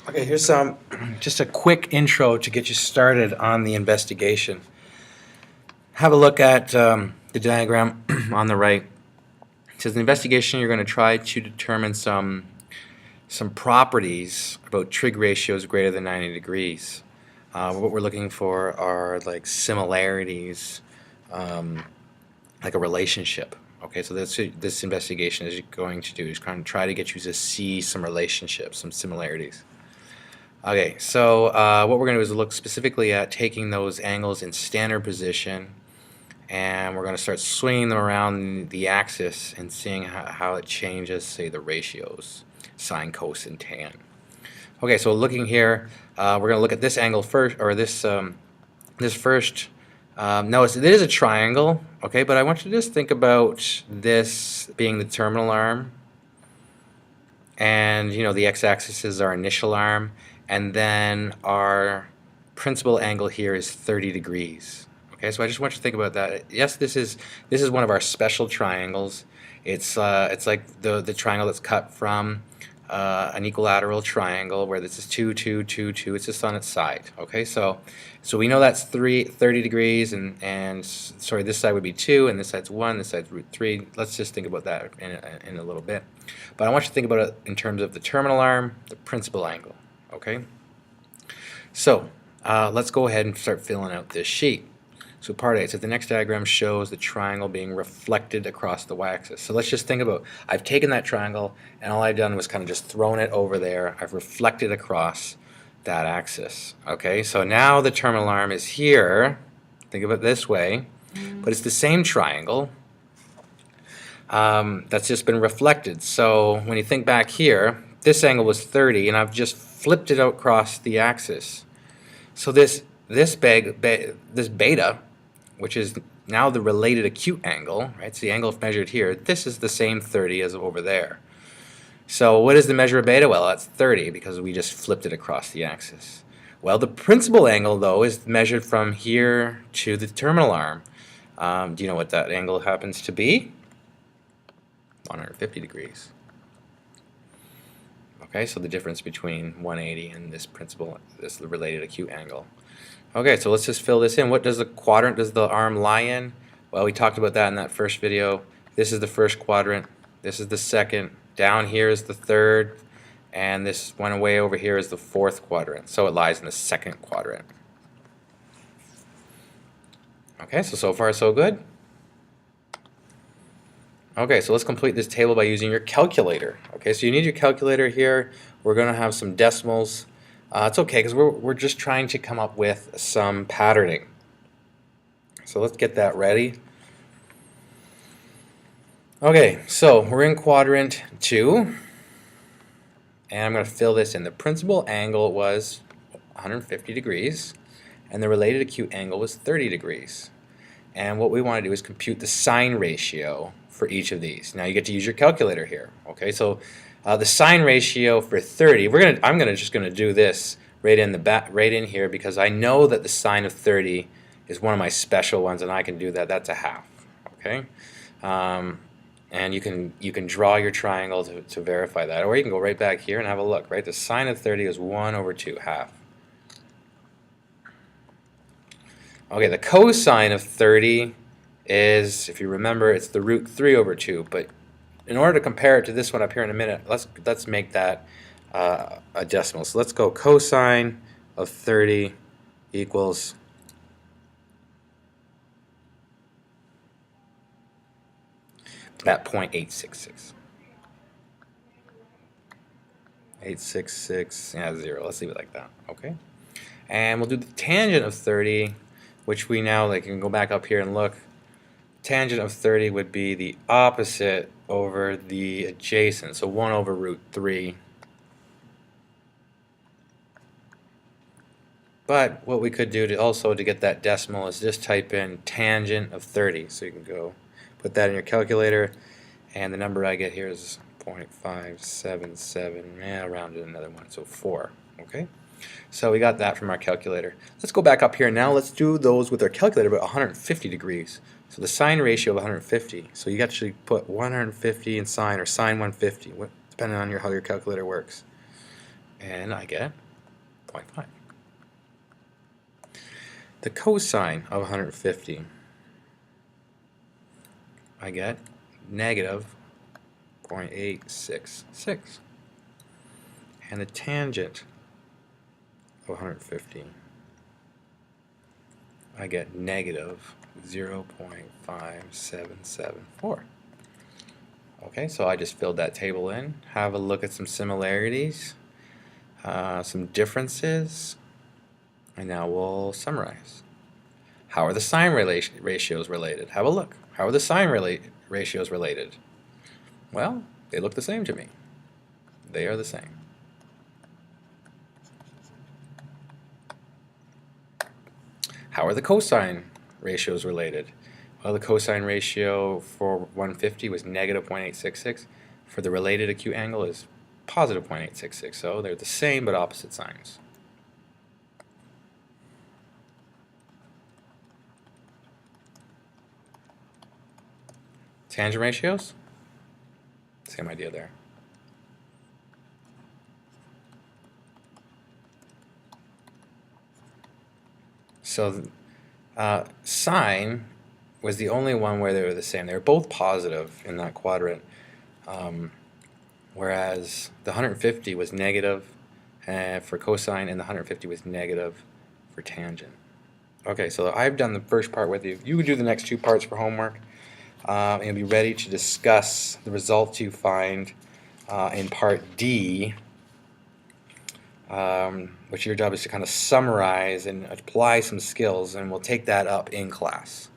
Okay, here's just a quick intro to get you started on the investigation. Have a look at the diagram on the right. It says, in the investigation, you're going to try to determine some properties about trig ratios greater than 90 degrees. What we're looking for are like similarities, like a relationship. Okay, so that's this investigation is going to do is kind of try to get you to see some relationships, some similarities. Okay, so what we're going to do is look specifically at taking those angles in standard position, and we're going to start swinging them around the axis and seeing how it changes, say, the ratios, sine, cos, and tan. Okay, so looking here, we're going to look at this angle first, or this first. Notice it is a triangle, okay, but I want you to just think about this being the terminal arm, and the x-axis is our initial arm, and then our principal angle here is 30 degrees. Okay, so I just want you to think about that. Yes, this is one of our special triangles. It's like the triangle that's cut from an equilateral triangle where this is 2, 2, 2, 2. It's just on its side. Okay, so we know that's 30 degrees, and sorry, this side would be 2, and this side's 1, this side's root 3. Let's just think about that in a little bit. But I want you to think about it in terms of the terminal arm, the principal angle. Okay, so let's go ahead and start filling out this sheet. So part A, so the next diagram shows the triangle being reflected across the y-axis. So let's just think about, I've taken that triangle and all I've done was kind of just thrown it over there. I've reflected across that axis. Okay, so now the terminal arm is here. Think of it this way, but it's the same triangle that's just been reflected. So when you think back here, this angle was 30 and I've just flipped it out across the axis. So this beta, which is now the related acute angle, right? It's the angle measured here. This is the same 30 as over there. So what is the measure of beta? Well, that's 30 because we just flipped it across the axis. Well, the principal angle, though, is measured from here to the terminal arm. Do you know what that angle happens to be? 150 degrees. Okay, so the difference between 180 and this related acute angle. Okay, so let's just fill this in. What does the quadrant, does the arm lie in? Well, we talked about that in that first video. This is the first quadrant. This is the second. Down here is the third. And this one way over here is the fourth quadrant. So it lies in the second quadrant. Okay, so far so good. Okay, so let's complete this table by using your calculator. Okay, so you need your calculator here. We're going to have some decimals. It's okay because we're just trying to come up with some patterning. So let's get that ready. Okay, so we're in quadrant 2, and I'm going to fill this in. The principal angle was 150 degrees, and the related acute angle was 30 degrees. And what we want to do is compute the sine ratio for each of these. Now you get to use your calculator here. Okay, so the sine ratio for 30, I'm just going to do this right in here because I know that the sine of 30 is one of my special ones, and I can do that. That's a half. Okay, and you can draw your triangle to verify that, or you can go right back here and have a look. Right, the sine of 30 is 1/2, half. Okay, the cosine of 30 is, if you remember, it's the root 3/2. But in order to compare it to this one up here in a minute, let's make that a decimal. So let's go cosine of 30 equals that 0.866. 866, yeah, 0. Let's leave it like that. Okay, and we'll do the tangent of 30, which we now can go back up here and look. Tangent of 30 would be the opposite over the adjacent, so 1/√3. But what we could do to get that decimal is just type in tangent of 30. So you can go put that in your calculator, and the number I get here is 0.577, and rounded another one, so 4. Okay, so we got that from our calculator. Let's go back up here now. Let's do those with our calculator, but 150 degrees. So the sine ratio of 150. So you actually put 150 in sine, or sine 150, depending on how your calculator works. and I get 0.5. The cosine of 150, I get negative 0.866. And the tangent of 150, I get negative 0.5774. Okay, so I just filled that table in. Have a look at some similarities, some differences, and now we'll summarize. How are the sine ratios related? Have a look. How are the sine ratios related? Well, they look the same to me. They are the same. How are the cosine ratios related? Well, the cosine ratio for 150 was negative 0.866. For the related acute angle is positive 0.866. So they're the same but opposite signs. Tangent ratios? Same idea there. So sine was the only one where they were the same. They were both positive in that quadrant, whereas the 150 was negative for cosine and the 150 was negative for tangent. Okay, so I've done the first part with you. You would do the next two parts for homework and be ready to discuss the results you find in part D, which your job is to kind of summarize and apply some skills, and we'll take that up in class.